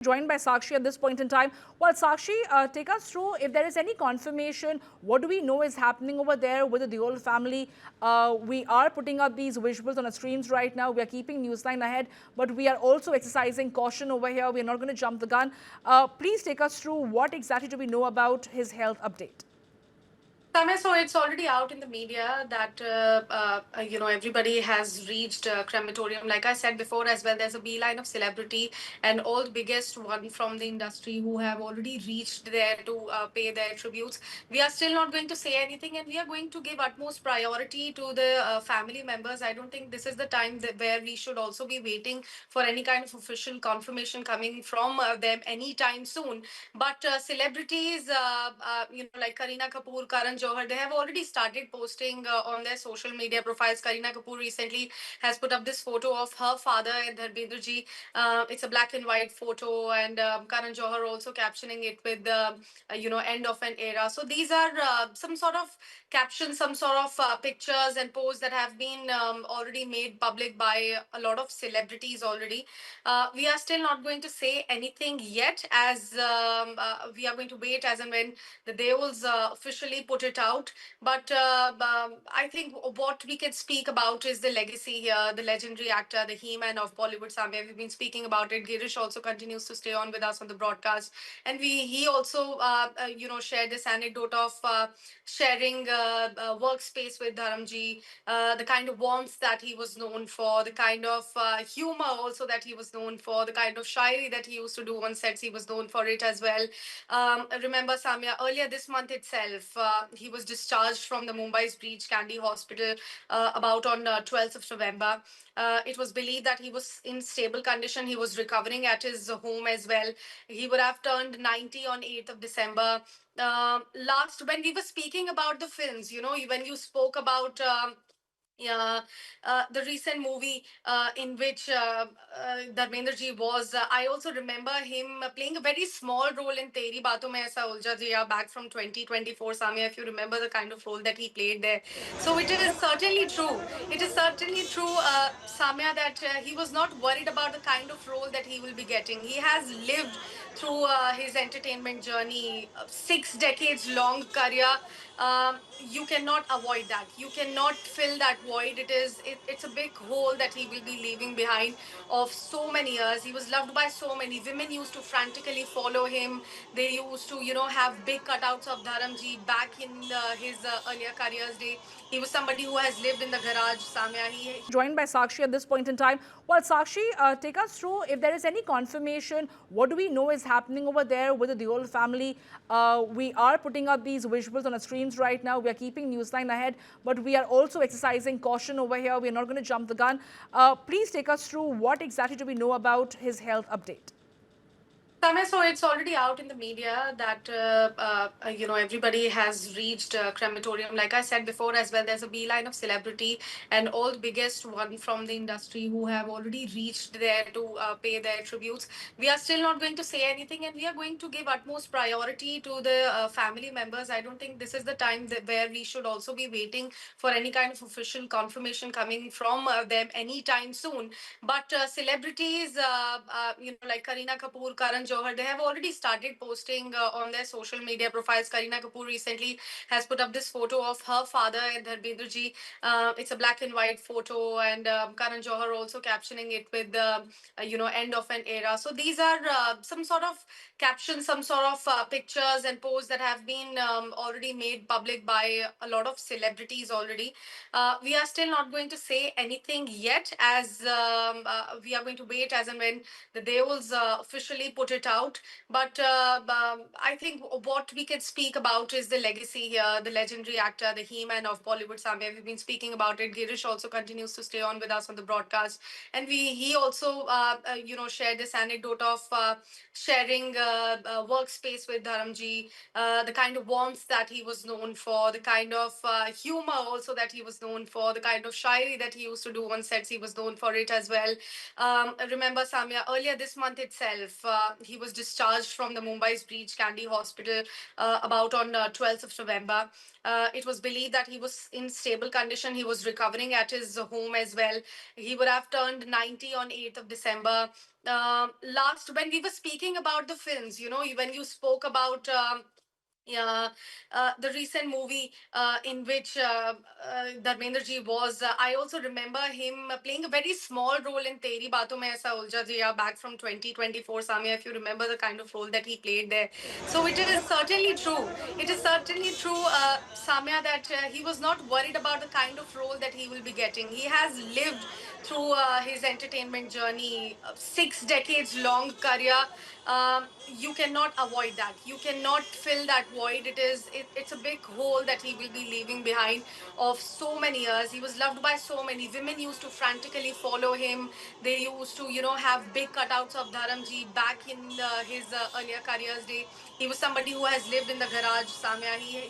Joined by Sakshi at this point in time. Well, Sakshi, take us through if there is any confirmation. What do we know is happening over there with the Deol family? We are putting up these visuals on the screens right now. We are keeping Newsline ahead, but we are also exercising caution over here. We are not going to jump the gun. Please take us through what exactly do we know about his health update? Samya, so it's already out in the media that everybody has reached crematorium. Like I said before as well, there's a beeline of celebrity and all the biggest one from the industry who have already reached there to pay their tributes. We are still not going to say anything, and we are going to give utmost priority to the family members. I don't think this is the time where we should also be waiting for any kind of official confirmation coming from them anytime soon. But celebrities, like Kareena Kapoor, Karan Johar, they have already started posting on their social media profiles. Kareena Kapoor recently has put up this photo of her father and Dharmendra ji. It's a black and white photo, and Karan Johar also captioning it with the end of an era. So these are some sort of captions, some sort of pictures and posts that have been already made public by a lot of celebrities already. We are still not going to say anything yet, as we are going to wait as and when the Deols officially put it out. But I think what we can speak about is the legacy here, the legendary actor, the He-Man of Bollywood, Samir. We've been speaking about it. Girish also continues to stay on with us on the broadcast, and he also shared this anecdote of sharing workspace with Dharamji, the kind of warmth that he was known for, the kind of humor also that he was known for, the kind of shairi that he used to do on sets, he was known for it as well. Remember, Samia, earlier this month itself, he was discharged from the Mumbai's Breach Candy Hospital about on 12th of November. It was believed that he was in stable condition. He was recovering at his home as well. He would have turned 90 on 8th of December. Last, when we were speaking about the films, when you spoke about yeah, the recent movie in which Dharmendra ji was. I also remember him playing a very small role in Teri Baaton Mein Aisa Ulja Jiya back from 2024. Samia, if you remember the kind of role that he played there. So it is certainly true. It is certainly true, Samia, that he was not worried about the kind of role that he will be getting. He has lived through his entertainment journey, 6 decades long career. You cannot avoid that. You cannot fill that void. It's a big hole that he will be leaving behind of so many years. He was loved by so many. Women used to frantically follow him. They used to have big cutouts of Dharamji back in his earlier careers day. He was somebody who has lived in the garage, Samya. He Joined by Sakshi at this point in time. Well, Sakshi, take us through if there is any confirmation. What do we know is happening over there with the Deol family? We are putting up these visuals on the screens right now. We are keeping Newsline ahead, but we are also exercising caution over here. We are not going to jump the gun. Please take us through what exactly do we know about his health update? Samya, so it's already out in the media that everybody has reached crematorium. Like I said before as well, there's a beeline of celebrity and all the biggest one from the industry who have already reached there to pay their tributes. We are still not going to say anything, and we are going to give utmost priority to the family members. I don't think this is the time where we should also be waiting for any kind of official confirmation coming from them anytime soon. But celebrities, like Kareena Kapoor, Karan Johar, they have already started posting on their social media profiles. Kareena Kapoor recently has put up this photo of her father and Dharmendra ji. It's a black and white photo, and Karan Johar also captioning it with the end of an era. So these are some sort of captions, some sort of pictures and posts that have been already made public by a lot of celebrities already. We are still not going to say anything yet, as we are going to wait as and when the Deols officially put it out. But I think what we can speak about is the legacy here, the legendary actor, the He-Man of Bollywood, Samir. We've been speaking about it. Girish also continues to stay on with us on the broadcast, and he also shared this anecdote of sharing workspace with Dharamji, the kind of warmth that he was known for, the kind of humor also that he was known for, the kind of shairi that he used to do on sets, he was known for it as well. Remember, Samia, earlier this month itself, he was discharged from the Mumbai's Breach Candy Hospital about on 12th of November. It was believed that he was in stable condition. He was recovering at his home as well. He would have turned 90 on 8th of December. Last, when we were speaking about the films, when you spoke about yeah, the recent movie in which Dharmendra ji was. I also remember him playing a very small role in Teri Baaton Mein Aisa Ulja Jiya back from 2024. Samia, if you remember the kind of role that he played there. So it is certainly true. It is certainly true, Samia, that he was not worried about the kind of role that he will be getting. He has lived through his entertainment journey, 6 decades long career. You cannot avoid that. You cannot fill that void. It's a big hole that he will be leaving behind of so many years. He was loved by so many. Women used to frantically follow him. They used to, have big cutouts of Dharamji back in his earlier careers day. He was somebody who has lived in the garage, Samya. He